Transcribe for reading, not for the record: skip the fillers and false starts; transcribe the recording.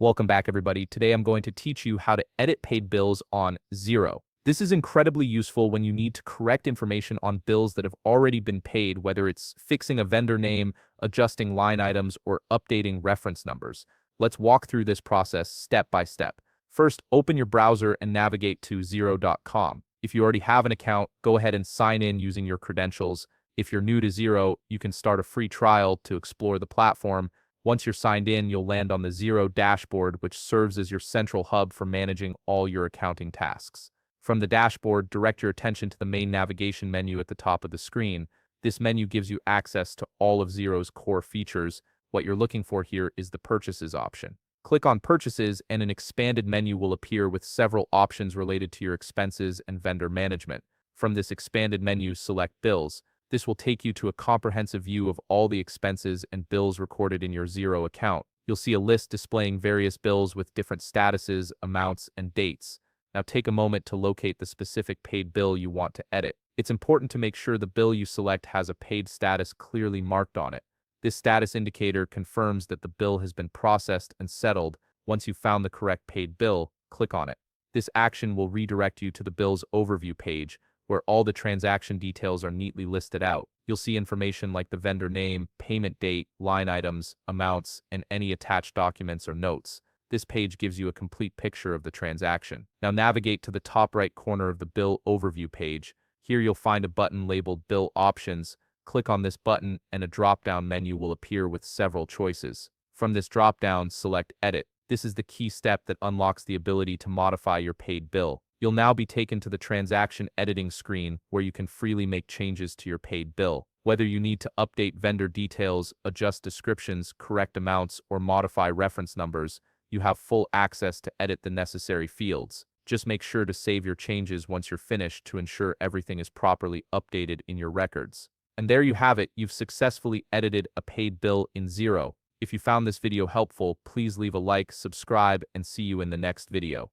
Welcome back, everybody. Today I'm going to teach you how to edit paid bills on Xero. This is incredibly useful when you need to correct information on bills that have already been paid, whether it's fixing a vendor name, adjusting line items, or updating reference numbers. Let's walk through this process step by step. First, open your browser and navigate to Xero.com. If you already have an account, go ahead and sign in using your credentials. If you're new to Xero, you can start a free trial to explore the platform. Once you're signed in, you'll land on the Xero dashboard, which serves as your central hub for managing all your accounting tasks. From the dashboard, direct your attention to the main navigation menu at the top of the screen. This menu gives you access to all of Xero's core features. What you're looking for here is the Purchases option. Click on Purchases and an expanded menu will appear with several options related to your expenses and vendor management. From this expanded menu, select Bills. This will take you to a comprehensive view of all the expenses and bills recorded in your Xero account. You'll see a list displaying various bills with different statuses, amounts, and dates. Now take a moment to locate the specific paid bill you want to edit. It's important to make sure the bill you select has a paid status clearly marked on it. This status indicator confirms that the bill has been processed and settled. Once you've found the correct paid bill, click on it. This action will redirect you to the bill's overview page, where all the transaction details are neatly listed out. You'll see information like the vendor name, payment date, line items, amounts, and any attached documents or notes. This page gives you a complete picture of the transaction. Now navigate to the top right corner of the bill overview page. Here you'll find a button labeled Bill Options. Click on this button and a drop-down menu will appear with several choices. From this drop-down, select Edit. This is the key step that unlocks the ability to modify your paid bill. You'll now be taken to the transaction editing screen where you can freely make changes to your paid bill. Whether you need to update vendor details, adjust descriptions, correct amounts, or modify reference numbers, you have full access to edit the necessary fields. Just make sure to save your changes once you're finished to ensure everything is properly updated in your records. And there you have it, you've successfully edited a paid bill in Xero. If you found this video helpful, please leave a like, subscribe, and see you in the next video.